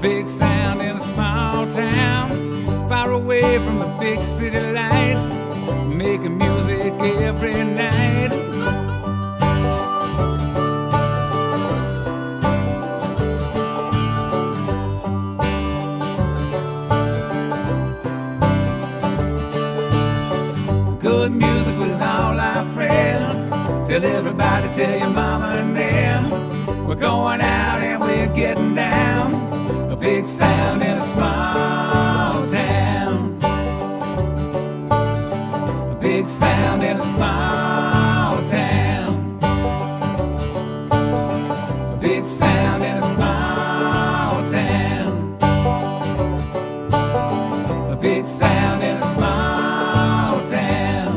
big sound in a small town, far away from the big city lights, making music every night. Good music with all our friends. Tell everybody, tell your mama and them, we're going out and we're getting down. A big sound in a small town. A big sound in a small town. A big sound in a small town. A big sound in a small town.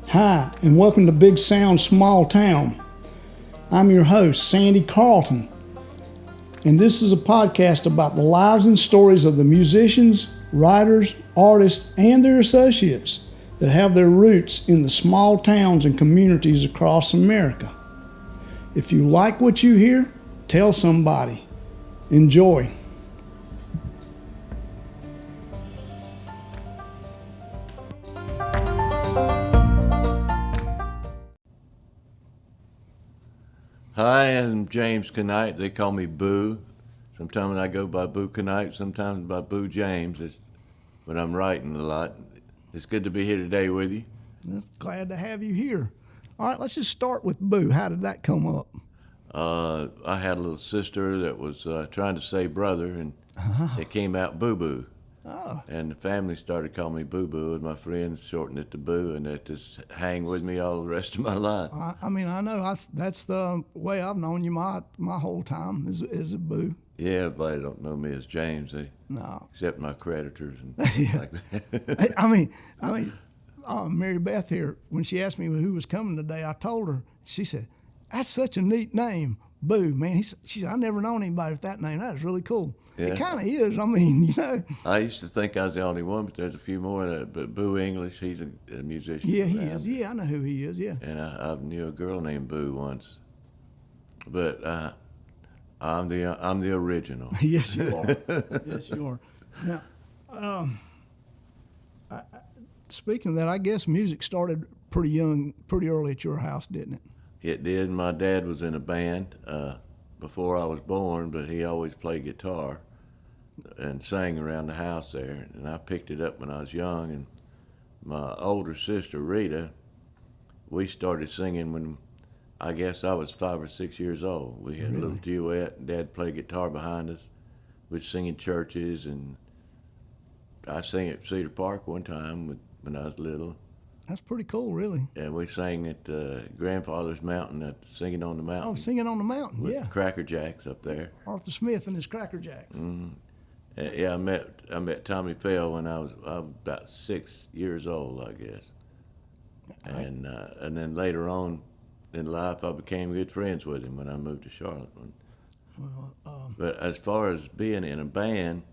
Hi, and welcome to Big Sound Small Town. I'm your host, Sandy Carlton, and this is a podcast about the lives and stories of the musicians, writers, artists, and their associates that have their roots in the small towns and communities across America. If you like what you hear, tell somebody. Enjoy. Hi, I'm James Canipe. They call me Boo. Sometimes I go by Boo Canipe, sometimes by Boo James, but I'm writing a lot. It's good to be here today with you. Glad to have you here. All right, let's just start with Boo. How did that come up? I had a little sister that was trying to say brother, and it came out Boo Boo. Oh. And the family started calling me Boo Boo, and my friends shortened it to Boo, and that just hang with me all the rest of my life. I mean, I know that's the way I've known you my whole time is a Boo. Yeah, everybody don't know me as James, No. except my creditors and Yeah. like that. I mean, Mary Beth here, when she asked me who was coming today, I told her, she said, that's such a neat name, Boo, man. She said, I never known anybody with that name. That is really cool. Yeah. It kind of is. I mean, you know. I used to think I was the only one, but there's a few more. But Boo English, he's a musician. Yeah, he is. Yeah, I know who he is, yeah. And I knew a girl named Boo once. But I'm the original. Yes, you are. Yes, you are. Now, speaking of that, I guess music started pretty early at your house, didn't it? It did. My dad was in a band before I was born, but he always played guitar and sang around the house there. And I picked it up when I was young. And my older sister, Rita, we started singing when I guess I was 5 or 6 years old. We had a little duet, and Dad played guitar behind us. We'd sing in churches, and I sang at Cedar Park one time when I was little. That's pretty cool, really. And we sang at Grandfather's Mountain, at Singing on the Mountain. Oh, Singing on the Mountain, with yeah. Cracker Jacks up there. Arthur Smith and his Cracker Jack. Yeah, I met Tommy Fell when I was about 6 years old, I guess. And then later on in life, I became good friends with him when I moved to Charlotte. But as far as being in a band,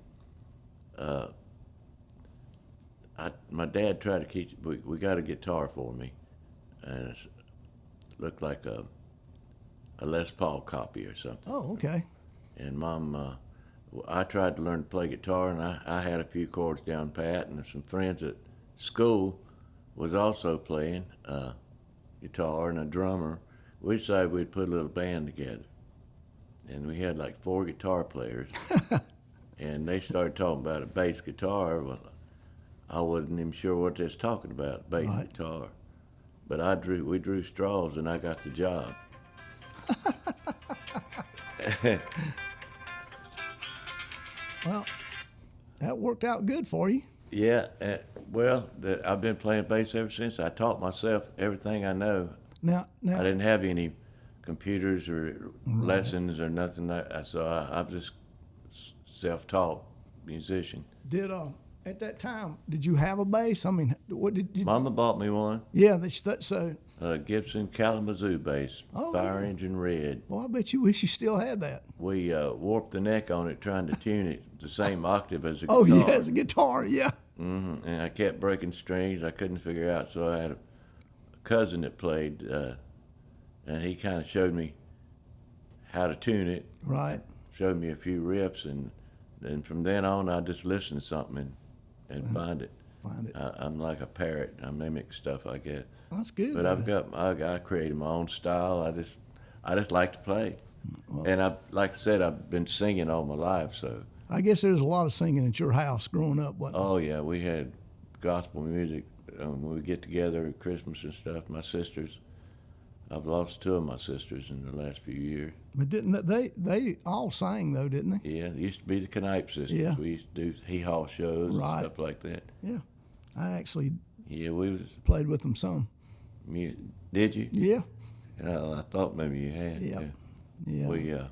my dad tried to we got a guitar for me, and it looked like a Les Paul copy or something. Oh, okay. And Mom, I tried to learn to play guitar, and I had a few chords down pat, and some friends at school was also playing guitar, and a drummer. We decided we'd put a little band together, and we had like 4 guitar players, and they started talking about a bass guitar. Well, I wasn't even sure what they was talking about, bass guitar. But we drew straws, and I got the job. Well, that worked out good for you. Yeah, I've been playing bass ever since. I taught myself everything I know. Now, I didn't have any computers or lessons or nothing. So I'm just self-taught musician. did at that time, did you have a bass? I mean, what did you? Mama bought me one. Yeah, so. Gibson Kalamazoo bass, Oh, fire yeah. engine red. Well, I bet you wish you still had that. We warped the neck on it trying to tune it the same octave as a Oh, guitar. yeah, as a guitar, yeah. And I kept breaking strings. I couldn't figure out, so I had a cousin that played, and he kind of showed me how to tune it. Right. Showed me a few riffs, and then from then on, I just listened to something and find it. Find it. I'm like a parrot. I mimic stuff, I guess. That's good. But I created my own style. I just like to play. Well, and like I said, I've been singing all my life, so. I guess there's a lot of singing at your house growing up, wasn't there? Oh yeah, we had gospel music when we get together at Christmas and stuff. My sisters, I've lost 2 of my sisters in the last few years. But didn't they all sang though, didn't they? Yeah, it used to be the Canipe sisters. Yeah. We used to do hee-haw shows and stuff like that. Yeah, I actually Yeah, we was. played with them some. Did you? Yeah. I thought maybe you had. Yeah.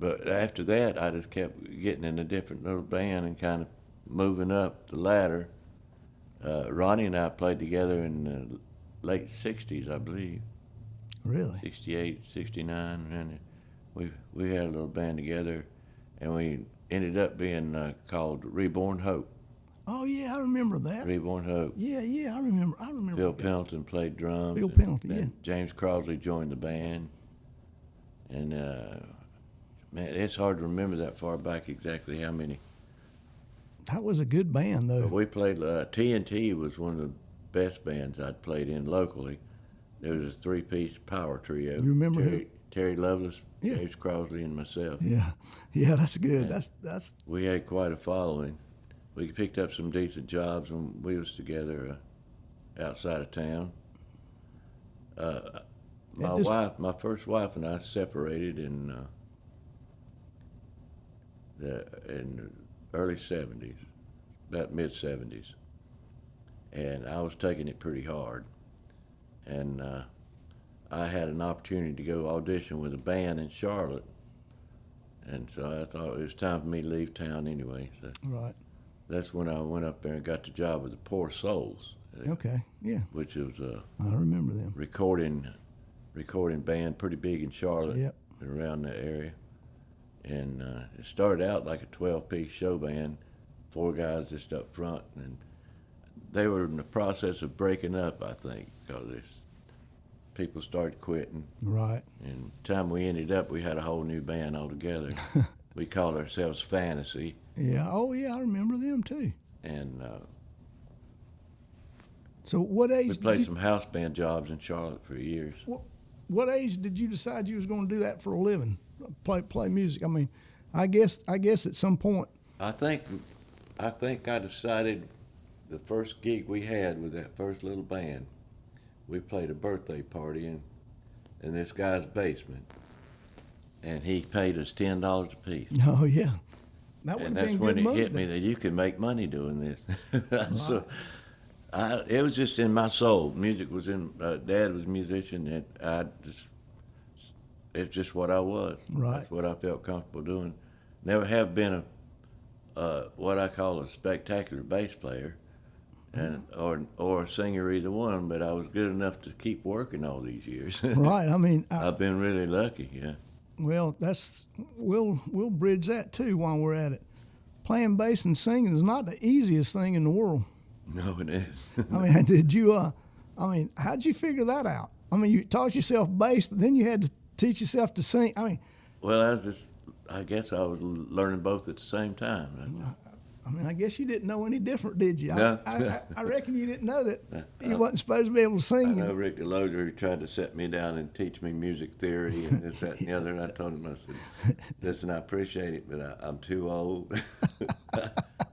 But after that, I just kept getting in a different little band and kind of moving up the ladder. Ronnie and I played together in the late 60s, I believe. Really? 68, 69, and we had a little band together, and we ended up being called Reborn Hope. Oh yeah, I remember that. Reborn Hope. Yeah, I remember. Phil Pendleton played drums. Phil Pendleton, yeah. James Crosley joined the band, and man, it's hard to remember that far back exactly how many. That was a good band though. But we played. TNT was one of the best bands I'd played in locally. There was a 3-piece power trio. You remember Terry Lovelace, Yeah. James Crosley, and myself. Yeah, that's good. Yeah. That's. We had quite a following. We picked up some decent jobs when we was together outside of town. My first wife and I separated in the early 70s, about mid-70s. And I was taking it pretty hard. And I had an opportunity to go audition with a band in Charlotte. And so I thought it was time for me to leave town anyway. So. Right. That's when I went up there and got the job with the Poor Souls. Okay, yeah. Which was I remember them. recording band, pretty big in Charlotte. Yep. And around that area. And it started out like a 12-piece show band, 4 guys just up front. And they were in the process of breaking up, I think, because people started quitting. Right. And the time we ended up, we had a whole new band altogether. We called ourselves Fantasy. Yeah. Oh, yeah. I remember them too. And so, what age? we played some house band jobs in Charlotte for years. What age did you decide you was going to do that for a living? Play music. I mean, I guess at some point. I think I decided the first gig we had with that first little band. We played a birthday party in this guy's basement, and he paid us $10 a piece. Oh yeah. That would And have that's been when good it money hit me then. that you can make money doing this. So it was just in my soul. Music was in. Dad was a musician, and it's just what I was. Right. That's what I felt comfortable doing. Never have been what I call a spectacular bass player, and or a singer, either one. But I was good enough to keep working all these years. Right. I mean, I've been really lucky. Yeah. well, we'll bridge that too while we're at it. Playing bass and singing is not the easiest thing in the world. No, it is. I mean, did you? How'd you figure that out? I mean, you taught yourself bass, but then you had to teach yourself to sing. I mean, Well, I guess I was learning both at the same time. I guess you didn't know any different, did you? No. I reckon you didn't know that you wasn't supposed to be able to I sing. know Rick DeLoder tried to set me down and teach me music theory and this, that, and the other. And I told him, I said, listen, I appreciate it, but I'm too old.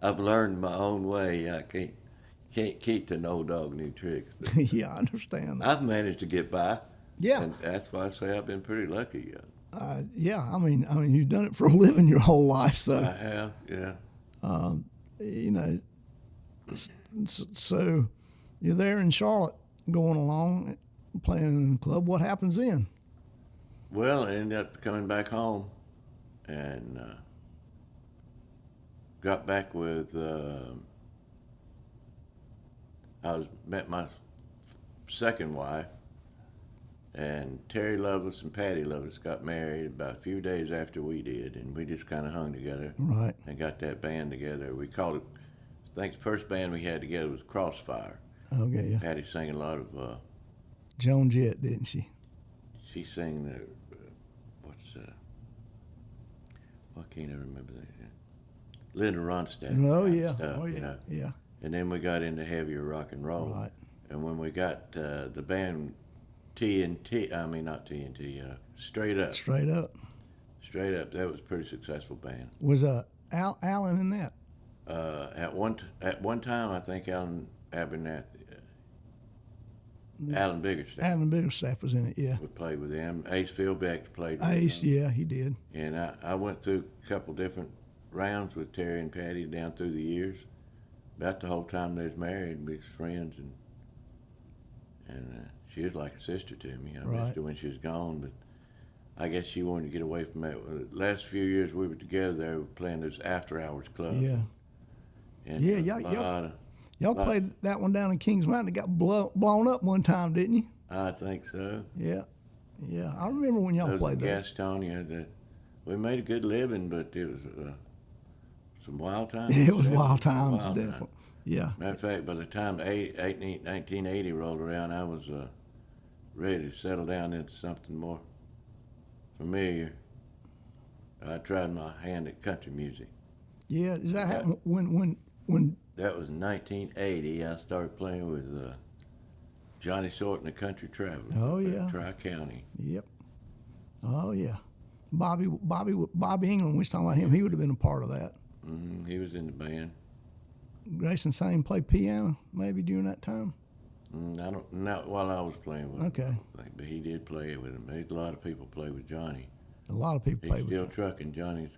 I've learned my own way. I can't keep to an old dog new tricks. But Yeah, I understand that. I've managed to get by. Yeah. And that's why I say I've been pretty lucky. Yeah, I mean, you've done it for a living your whole life, so I have, yeah. you know. So you're there in Charlotte, going along, playing in the club. What happens then? Well, I ended up coming back home, and got back with. Met my second wife, and Terry Lovelace and Patty Lovelace got married about a few days after we did, and we just kind of hung together. Right. And got that band together. We called it. I think the first band we had together was Crossfire. Okay. Yeah. Patty sang a lot of. Joan Jett, didn't she? She sang the. Why can't I remember that? Linda Ronstadt. Oh yeah. Stuff, Oh yeah. You know? Yeah. And then we got into heavier rock and roll. Right. And when we got the band TNT, I mean not TNT, Straight Up. Straight Up. Straight Up, that was a pretty successful band. Was Alan in that? At one time, I think Alan Biggerstaff. Alan Biggerstaff was in it. Yeah. We played with them. Ace Philbeck played with Ace. them. Yeah, he did. And I went through a couple different rounds with Terry and Patty down through the years. About the whole time they was married, we was friends, and she was like a sister to me. I missed her when she was gone, but I guess she wanted to get away from that. The last few years we were together, they were playing those after hours clubs. Yeah. And y'all played that one down in Kings Mountain. It got blown up one time, didn't you? I think so. Yeah. Yeah. I remember when y'all played those. Gastonia, we made a good living, but it was some wild times. It was wild times, definitely. Yeah. Matter of fact, by the time 1980 rolled around, I was ready to settle down into something more familiar. I tried my hand at country music. Yeah, does that happen when? That was 1980. I started playing with Johnny Short and the Country Travelers. Oh yeah. Tri-County. Yep. Oh yeah. Bobby England. We was talking about him. He would have been a part of that. Mm-hmm. He was in the band. Grayson Sane played piano maybe during that time. Not while I was playing with him. Okay. But he did play with him. A lot of people play with Johnny. A lot of people play with He's him. still trucking. Johnny's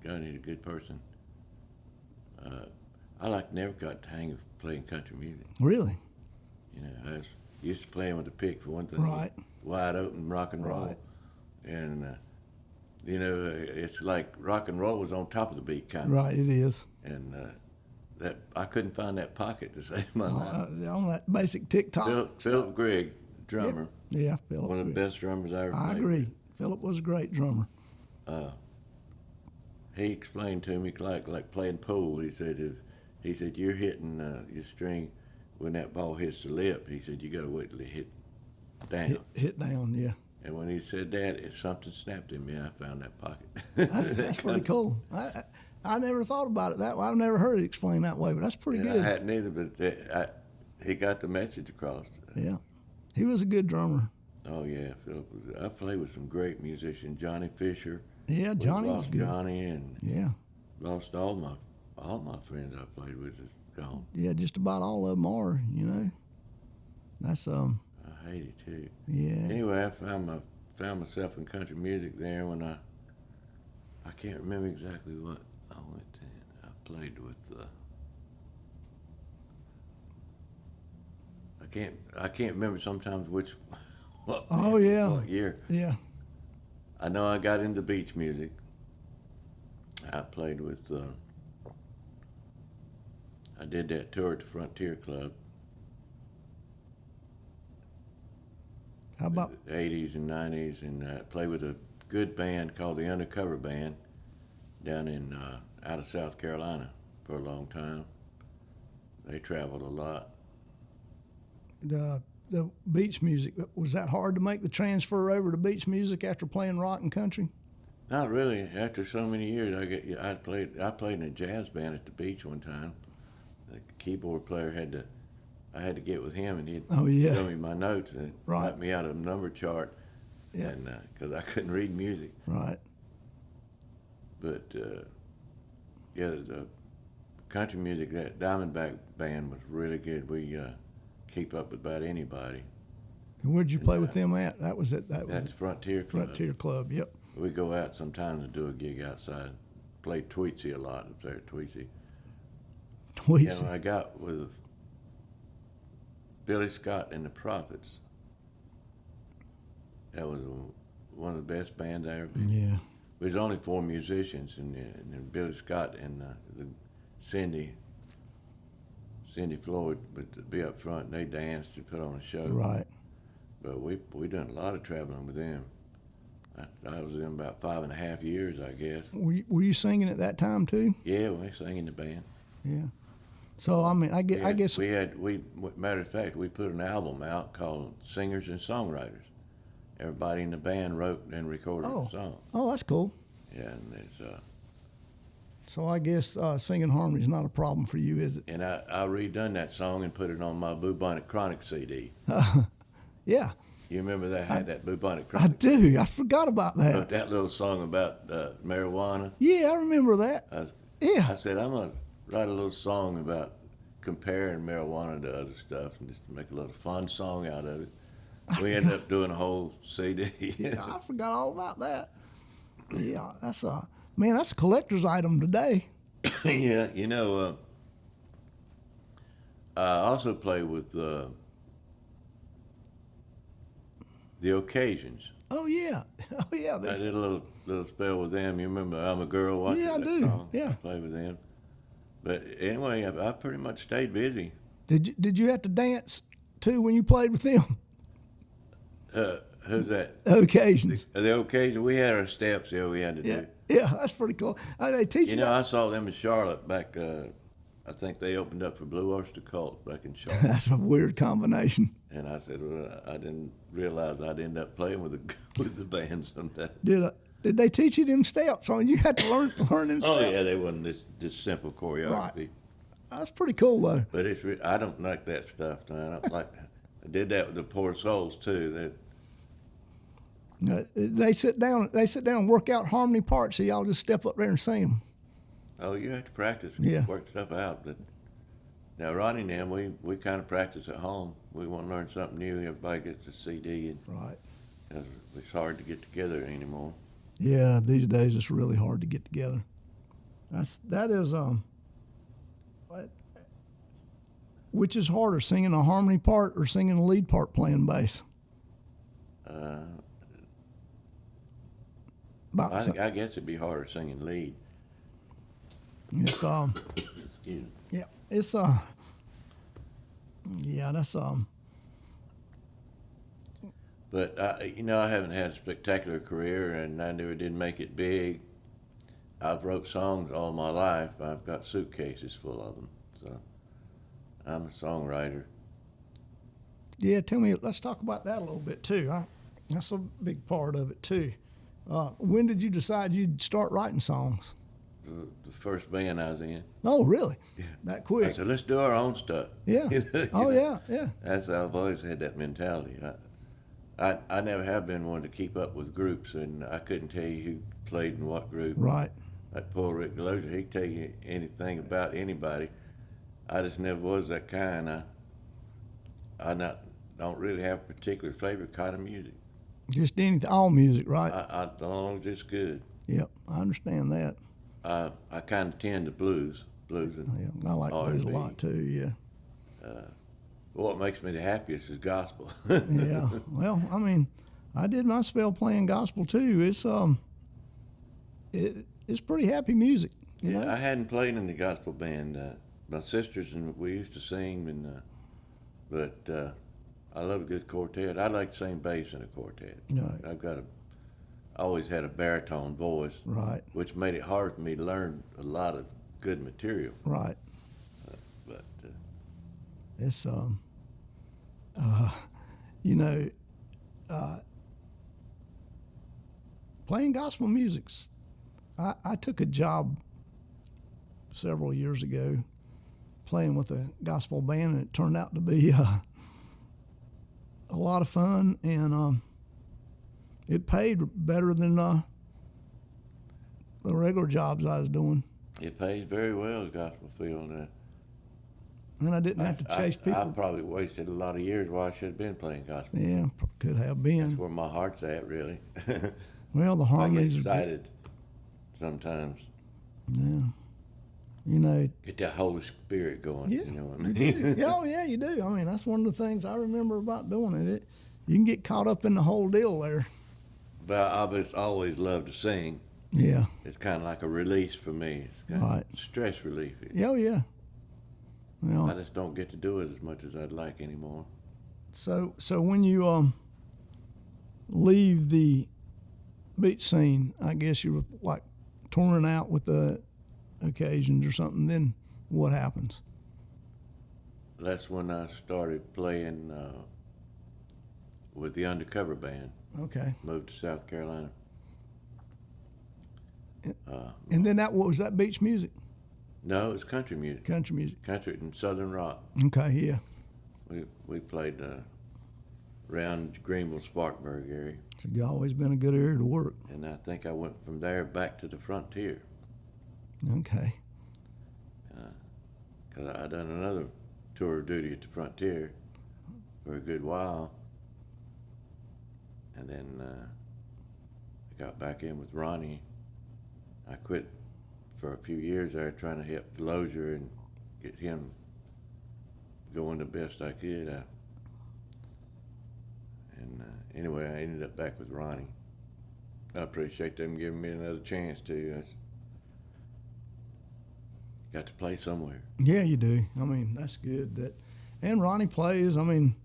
a good person. I never got the hang of playing country music. Really? You know, I was used to playing with a pick for one thing. Right. Wide open rock and roll. Right. And, you know, it's like rock and roll was on top of the beat kind of. Right, it is. And that I couldn't find that pocket to save my life. On that basic TikTok. Philip Grigg, drummer. Yeah, Philip. One of the best drummers I ever played. I agree. Philip was a great drummer. He explained to me like playing pool. He said you're hitting your string when that ball hits the lip. He said you got to wait till it hit down. Hit down, yeah. And when he said that, something snapped in me. I found that pocket. That's pretty cool. I never thought about it that way. I've never heard it explained that way, but that's pretty good. I hadn't either, but he got the message across. Yeah, he was a good drummer. Oh yeah, Philip was. I played with some great musicians. Johnny Fisher. Yeah, Johnny was good. Johnny and yeah, lost all my friends I played with is gone. Yeah, just about all of them are. You know, that's I hate it too. Yeah. Anyway, I found myself in country music there when I can't remember exactly what I went to. I played with. I can't remember sometimes what year. Yeah. I know I got into beach music. I played with. I did that tour at the Frontier Club. How about the 80s and 90s, and I played with a good band called the Undercover Band down in out of South Carolina for a long time. They traveled a lot. the beach music? Was that hard to make the transfer over to beach music after playing rock and country? Not really. After so many years, I played in a jazz band at the beach one time. The keyboard player I had to get with him, and he'd show me my notes and write me out a number chart. Yeah. And because I couldn't read music. Right. But the country music, that Diamondback band was really good. We keep up with about anybody. And where'd you play with them at? That was it. That's Frontier Club. Frontier Club. Yep. We go out sometimes and do a gig outside. Play Tweetsy a lot up there at Tweetsy. Tweetsy. Yeah, I got with Billy Scott and the Prophets. That was one of the best bands I ever been. Yeah. There was only 4 musicians, and Billy Scott and Cindy Floyd would be up front, and they danced and put on a show. Right. But we done a lot of traveling with them. I was with them about 5.5 years, I guess. Were you singing at that time too? Yeah, we sang in the band. Yeah. So I mean, I guess Matter of fact, we put an album out called Singers and Songwriters. Everybody in the band wrote and recorded a song. Oh, that's cool. Yeah, and there's So I guess singing harmony is not a problem for you, is it? and I redone that song and put it on my Bubonic Chronic CD. Yeah. You remember that had that Bubonic I Chronic? do. I forgot about Wrote that. that little song about marijuana. Yeah, I remember that. Yeah. I said I'm gonna write a little song about comparing marijuana to other stuff and just make a little fun song out of it. We ended up doing a whole CD. Yeah, I forgot all about that. Yeah, that's a collector's item today. Yeah, you know, I also play with the Occasions. Oh yeah, oh yeah. I did a little spell with them. You remember I'm a Girl watching Yeah, I that do. song? Yeah. I played with them. But anyway, I pretty much stayed busy. Did you have to dance too when you played with them? Who's that? Occasions. The Occasion. We had our steps. Yeah, we had to Yeah, do. yeah, that's pretty cool. They teach You you. know, I saw them in Charlotte back. I think they opened up for Blue Oyster Cult back in Charlotte. That's a weird combination. And I said, well, I didn't realize I'd end up playing with the band someday. Did they teach you them steps? Or you had to learn them steps? Oh yeah, they wasn't just simple choreography. Right. That's pretty cool though. But I don't like that stuff. Man. I don't like. I did that with the Poor Souls too. They sit down and work out harmony parts, so y'all just step up there and sing them. Oh, you have to practice. Yeah. Work stuff out. But now Ronnie and them, we kind of practice at home. We want to learn something new. Everybody gets a CD, and Right. it's hard to get together anymore. Yeah, these days it's really hard to get together. Which is harder, singing a harmony part or singing a lead part playing bass? I guess it'd be harder singing lead. It's Excuse me. yeah, it's yeah, that's But I haven't had a spectacular career, and I never did make it big. I've wrote songs all my life. I've got suitcases full of them. So I'm a songwriter. Yeah, let's talk about that a little bit too. That's a big part of it too. When did you decide you'd start writing songs? The first band I was in. Oh, really? Yeah. That I quick? said, let's do our own stuff. Yeah. Oh, yeah, yeah. That's how I've always had that mentality. I never have been one to keep up with groups, and I couldn't tell you who played in what group. Right. That poor Rick Delozer, he'd tell you anything about anybody. I just never was that kind. I don't really have a particular favorite kind of music. Just anything, all music, right? I don't know, just good. Yep, I understand that. I kind of tend to blues. And Yeah, I like blues a lot too. Yeah. What makes me the happiest is gospel. Yeah. Well, I mean, I did my spell playing gospel too. It's pretty happy music. You know? I hadn't played in the gospel band. My sisters and we used to sing, but I love a good quartet. I like to sing bass in a quartet. Right. I always had a baritone voice, Right. which made it hard for me to learn a lot of good material. Right. But It's playing gospel music's. I took a job several years ago playing with a gospel band, and it turned out to be a lot of fun, and it paid better than the regular jobs I was doing. it pays very well, the gospel field. And I didn't have to chase people. I probably wasted a lot of years where I should have been playing gospel. Yeah, could have been. That's where my heart's at, really. Well, the I get harmonies excited sometimes. Yeah. You know. Get that Holy Spirit going. Yeah. You know what I mean? Yeah, oh, yeah, you do. I mean, that's one of the things I remember about doing it. You can get caught up in the whole deal there. But I've always loved to sing. Yeah. It's kind of like a release for me. It's kind Right. of stress relief. Yeah, oh, yeah. Well, I just don't get to do it as much as I'd like anymore. so when you leave the beach scene, I guess you were like touring out with the occasions or something. Then what happens? That's when I started playing with the undercover band. Okay. Moved to South Carolina. And then what was that beach music? No, it's country music. Country music. Country and Southern rock. Okay, yeah. We played around Greenville, Spartanburg area. It's always been a good area to work. And I think I went from there back to the Frontier. Okay. Because I done another tour of duty at the Frontier for a good while. And then I got back in with Ronnie. I quit for a few years there trying to help Delozier and get him going the best I could. Anyway, I ended up back with Ronnie. I appreciate them giving me another chance too. Got to play somewhere. Yeah, you do. I mean, that's good. And Ronnie plays. I mean,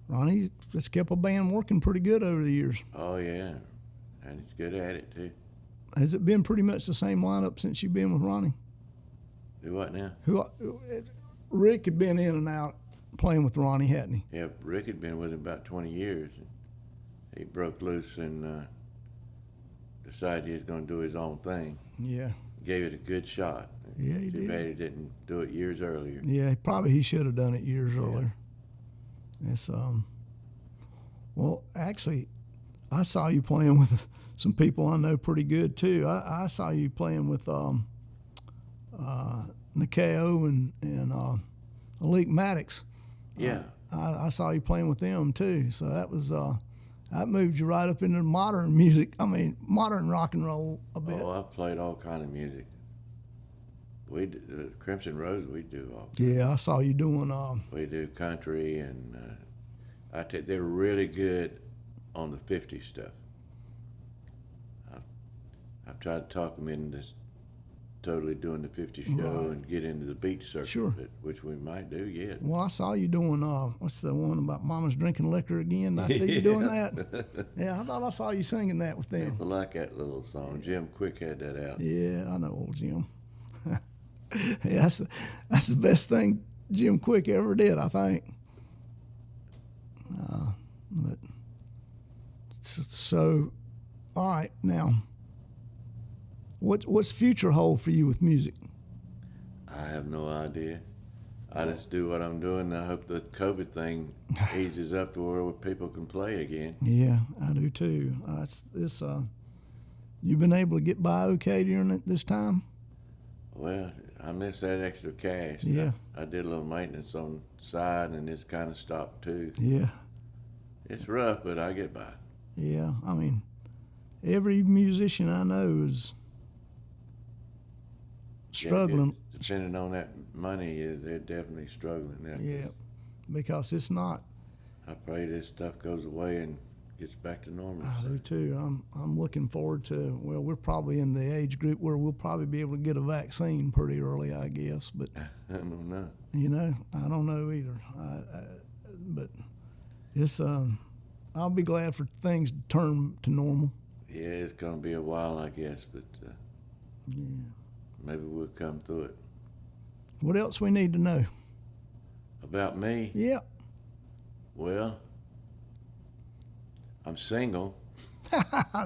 Ronnie has kept a band working pretty good over the years. Oh yeah, and he's good at it too. Has it been pretty much the same lineup since you've been with Ronnie? Do what now? Rick had been in and out playing with Ronnie, hadn't he? Yeah, Rick had been with him about 20 years. He broke loose and decided he was going to do his own thing. Yeah. Gave it a good shot. Yeah, he Too did. bad he didn't do it years earlier. Yeah, probably he should have done it years earlier. It's well, actually, I saw you playing with some people I know pretty good too. I saw you playing with Nikeo and Alik Maddox. Yeah. I saw you playing with them too. So that was that moved you right up into modern music. I mean, modern rock and roll a bit. Oh, I've played all kind of music. We do, Crimson Rose, we do all. Yeah, I saw you doing. We do country and they're really good on the 50s stuff. I've tried to talk them into this totally doing the 50s show Right. and get into the beach circuit, Sure. which we might do yet. Well, I saw you doing. What's the one about Mama's drinking liquor again? Did I see you doing that? Yeah, I thought I saw you singing that with them. I like that little song. Jim Quick had that out. Yeah, I know old Jim. Yeah, that's the best thing Jim Quick ever did, I think. But so, all right, now, what's future hold for you with music? I have no idea. I just do what I'm doing. I hope the COVID thing eases up to where people can play again. Yeah, I do too. You've been able to get by okay during this time? Well, I miss that extra cash. Yeah. I did a little maintenance on the side, and it's kind of stopped too. Yeah, It's rough, but I get by. yeah. I mean, every musician I know is struggling. Yeah, depending on that money, they're definitely struggling now. Yeah, because it's not. I pray this stuff goes away and gets back to normal. I do too. I'm looking forward to. Well, we're probably in the age group where we'll probably be able to get a vaccine pretty early, I guess. But I don't know. I don't know either. But it's. I'll be glad for things to turn to normal. Yeah, it's going to be a while, I guess, but Yeah. maybe we'll come through it. What else we need to know? About me? Yeah. Well, I'm single.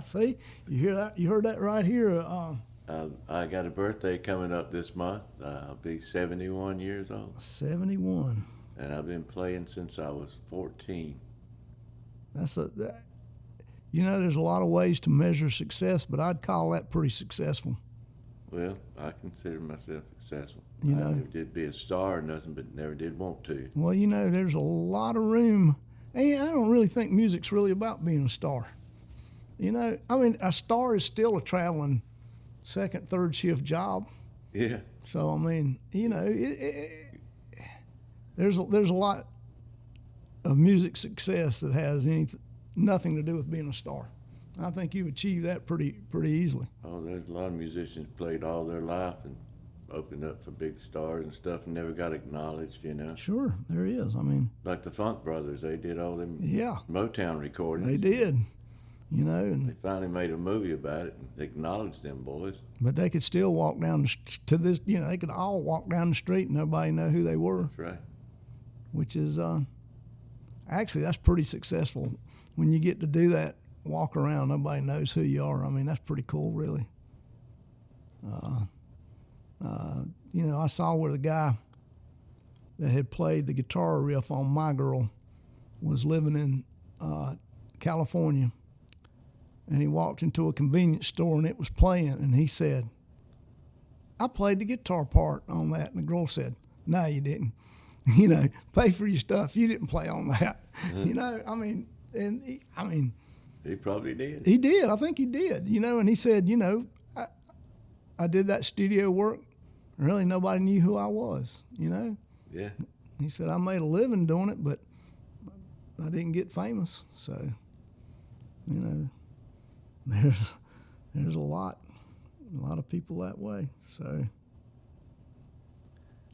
See, you hear that? You heard that right here. I got a birthday coming up this month. I'll be 71 years old. 71. And I've been playing since I was 14. There's a lot of ways to measure success, but I'd call that pretty successful. Well, I consider myself successful. You I know. never did be a star or nothing, but never did want to. Well, there's a lot of room. And I don't really think music's really about being a star. You know, I mean, a star is still a traveling second, third shift job. Yeah. So I mean, you know, there's a lot of music success that has nothing to do with being a star. I think you achieve that pretty easily. Oh, there's a lot of musicians played all their life and opened up for big stars and stuff and never got acknowledged, you know. Sure, there is. I mean, Like the Funk Brothers, they did all them yeah, Motown recordings. they did. You know, They and finally made a movie about it and acknowledged them boys. but they could still walk down to this. You know, they could all walk down the street and nobody know who they were, That's right. which is actually that's pretty successful when you get to do that. Walk around, nobody knows who you are. I mean, that's pretty cool, really. You know, I saw where the guy that had played the guitar riff on My Girl was living in California, and he walked into a convenience store and it was playing, and he said, "I played the guitar part on that," and the girl said, "No, you didn't. You know, pay for your stuff. You didn't play on that." You know, I mean, He probably did. he did. I think he did. You know, and he said, you know, I did that studio work. Really, nobody knew who I was. You know, Yeah. he said I made a living doing it, but I didn't get famous. So, you know, there's a lot of people that way. So,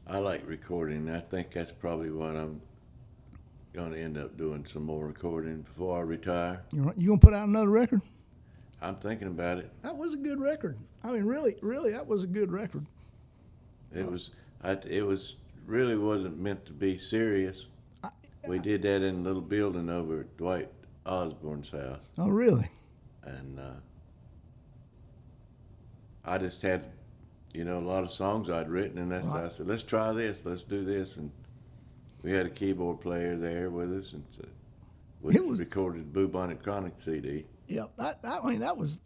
I like recording. I think that's probably what I'm going to end up doing, some more recording before I retire. you gonna put out another record? I'm thinking about it. That was a good record. I mean, really, that was a good record. It was really wasn't meant to be serious. We did that in a little building over at Dwight Osborne's house, Oh, really? and I just had, you know, a lot of songs I'd written, and that's why I said, let's try this, let's do this, and we had a keyboard player there with us, and so we recorded the Bubonic Chronic CD. Yeah. I mean, that was.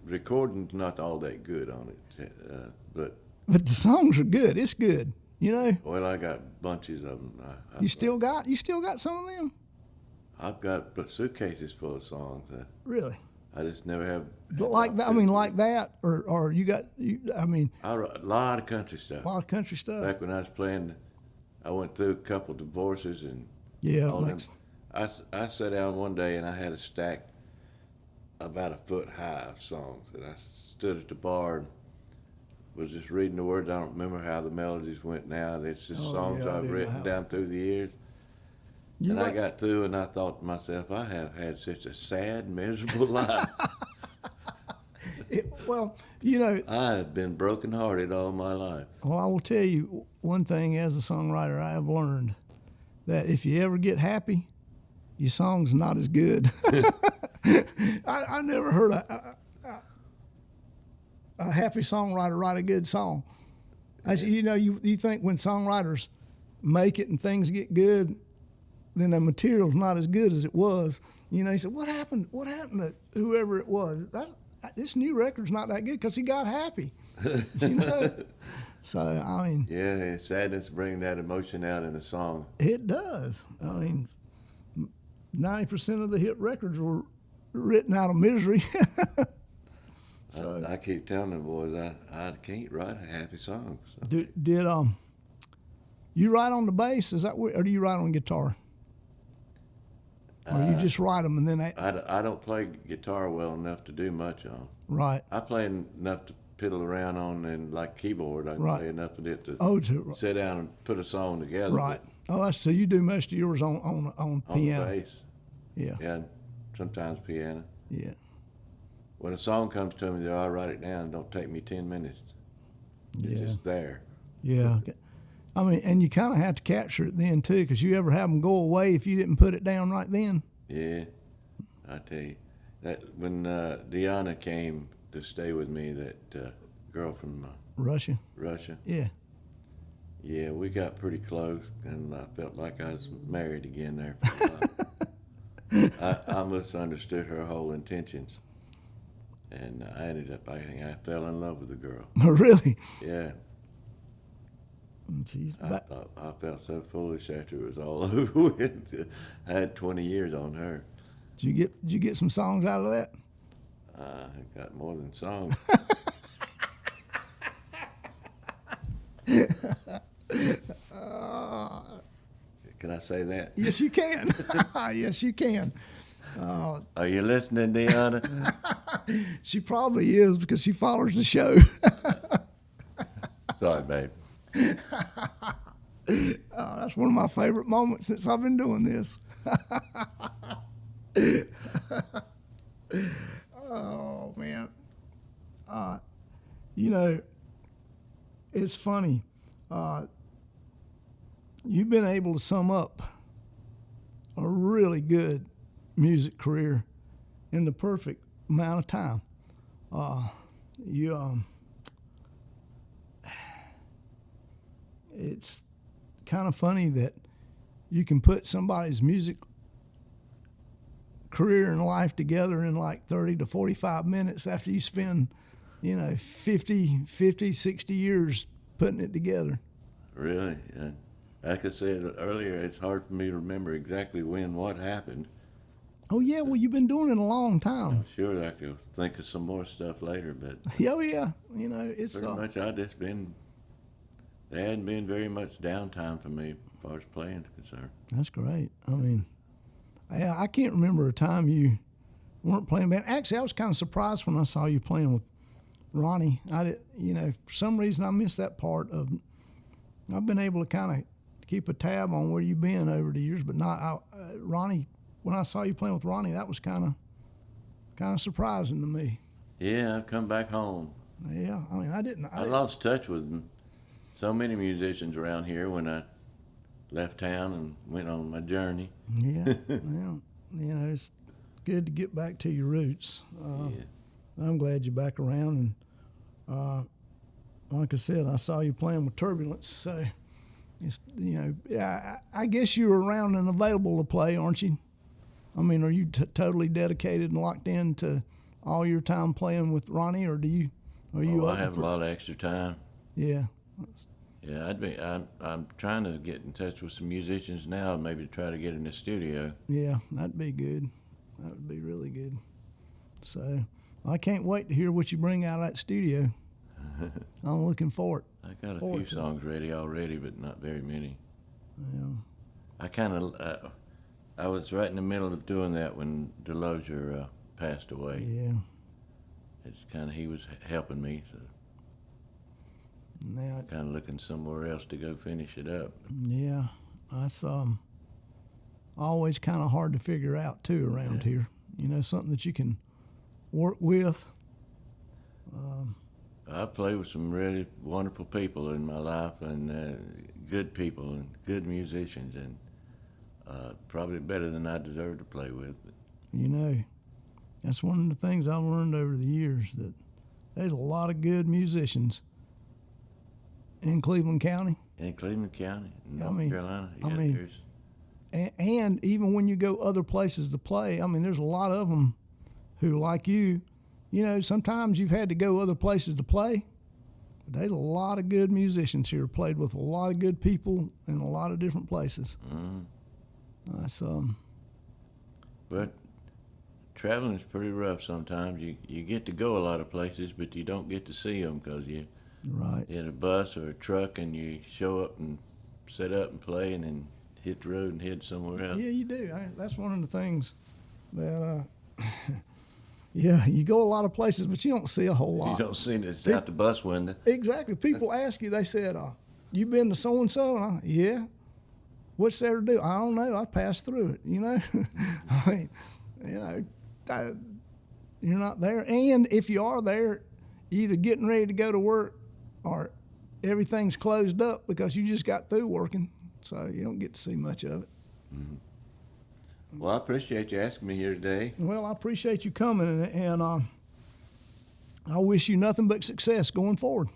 Recording's not all that good on it, but But the songs are good. It's good. You know. well, I got bunches of them. You still got some of them? I've got suitcases full of songs. Really? I just never have. Like that? I mean, like that, or you got? I mean, I wrote a lot of country stuff. a lot of country stuff. Back when I was playing, I went through a couple divorces and Yeah. all them. I sat down one day and I had a stack about a foot high of songs, and I stood at the bar and was just reading the words. I don't remember how the melodies went now. It's just songs yeah, I I've do written know. down through the years. You And right. I got through and I thought to myself, I have had such a sad, miserable life. Well, you know. I have been brokenhearted all my life. Well, I will tell you one thing as a songwriter I have learned, that if you ever get happy, your song's not as good. I never heard a happy songwriter write a good song. You know, you think when songwriters make it and things get good, then the material's not as good as it was. You know, you said, what happened to whoever it was? This new record's not that good because he got happy. You know? So, I mean. Yeah, sadness brings that emotion out in a song. It does. I mean, 90% of the hit records were written out of misery. So, I keep telling the boys, I can't write a happy song. So. did you write on the bass? Is that or do you write on guitar? Or you just write them and then I don't play guitar well enough to do much on. right? I play enough to piddle around on, and like keyboard, I can Right. play enough of it to sit down and put a song together. Right. Oh, so you do most of yours on On piano. the bass, Yeah. yeah, and sometimes piano. Yeah. When a song comes to me, I write it down. It don't take me 10 minutes. It's Yeah. just there. Yeah. I mean, and you kind of have to capture it then too, because you ever have them go away if you didn't put it down right then. Yeah, I tell you that when Deanna came to stay with me, that girl from Russia. Russia. Yeah. Yeah, we got pretty close, and I felt like I was married again there for a while. I misunderstood her whole intentions, and I ended up, I think I fell in love with the girl. Really? Yeah, Jeez. I felt so foolish after it was all over with. I had 20 years on her. Did you get some songs out of that? I got more than songs. Can I say that? Yes, you can. Yes, you can. Are you listening, Deanna? She probably is because she follows the show. Sorry, babe. That's one of my favorite moments since I've been doing this. Oh, man. You know, it's funny. You've been able to sum up a really good music career in the perfect amount of time. It's kind of funny that you can put somebody's music career and life together in like 30 to 45 minutes after you spend, 50, 60 years putting it together. Really? Like I said earlier, it's hard for me to remember exactly when what happened. Oh, yeah, well, you've been doing it a long time. I'm sure I could think of some more stuff later, but Oh, yeah. It's pretty much there hadn't been very much downtime for me as far as playing is concerned. That's great. I mean, I can't remember a time you weren't playing band. Actually, I was kind of surprised when I saw you playing with Ronnie. For some reason I missed that part of. I've been able to kind of keep a tab on where you've been over the years, but not Ronnie. When I saw you playing with Ronnie, that was kind of surprising to me. Yeah, I've come back home. Yeah, I mean, I didn't. I lost touch with so many musicians around here when I left town and went on my journey. Yeah, well, it's good to get back to your roots. I'm glad you're back around, and like I said, I saw you playing with Turbulence, so it's I guess you're around and available to play, aren't you? I mean, are you totally dedicated and locked in to all your time playing with Ronnie, or I have a lot of extra time. Yeah. Yeah, I'm trying to get in touch with some musicians now, maybe to try to get in the studio. Yeah, that'd be good. That would be really good. So I can't wait to hear what you bring out of that studio. I'm looking forward. I got a few songs ready already, but not very many. Yeah. I was right in the middle of doing that when Delosier passed away. Yeah. It's he was helping me, so now kind of looking somewhere else to go finish it up. Yeah, that's always kind of hard to figure out too around here. Something that you can work with. I've played with some really wonderful people in my life, and good people and good musicians, and probably better than I deserve to play with. That's one of the things I've learned over the years, that there's a lot of good musicians in Cleveland County. In Cleveland County, North Carolina. Yeah, and even when you go other places to play, there's a lot of them who, like you, sometimes you've had to go other places to play. But there's a lot of good musicians here, played with a lot of good people in a lot of different places. Mm-hmm. But traveling is pretty rough sometimes. You get to go a lot of places, but you don't get to see them because you right in a bus or a truck, and you show up and set up and play, and then hit the road and head somewhere else. Yeah, you do. That's one of the things that, yeah, you go a lot of places, but you don't see a whole lot. You don't see it out the bus window. Exactly. People ask you, they said, you been to so-and-so? And yeah. What's there to do? I don't know. I passed through it, I mean, you're not there. And if you are there, you're either getting ready to go to work or everything's closed up because you just got through working, so you don't get to see much of it. Mm-hmm. Well, I appreciate you asking me here today. Well, I appreciate you coming, and I wish you nothing but success going forward.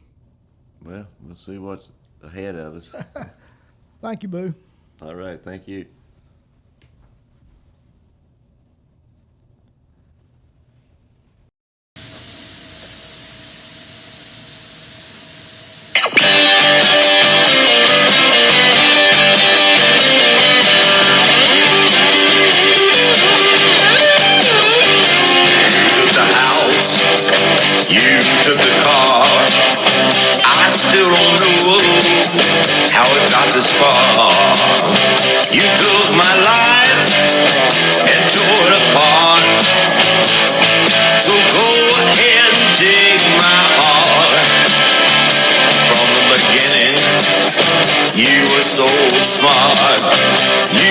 Well, we'll see what's ahead of us. Thank you, Boo. All right, thank you. The house so smart.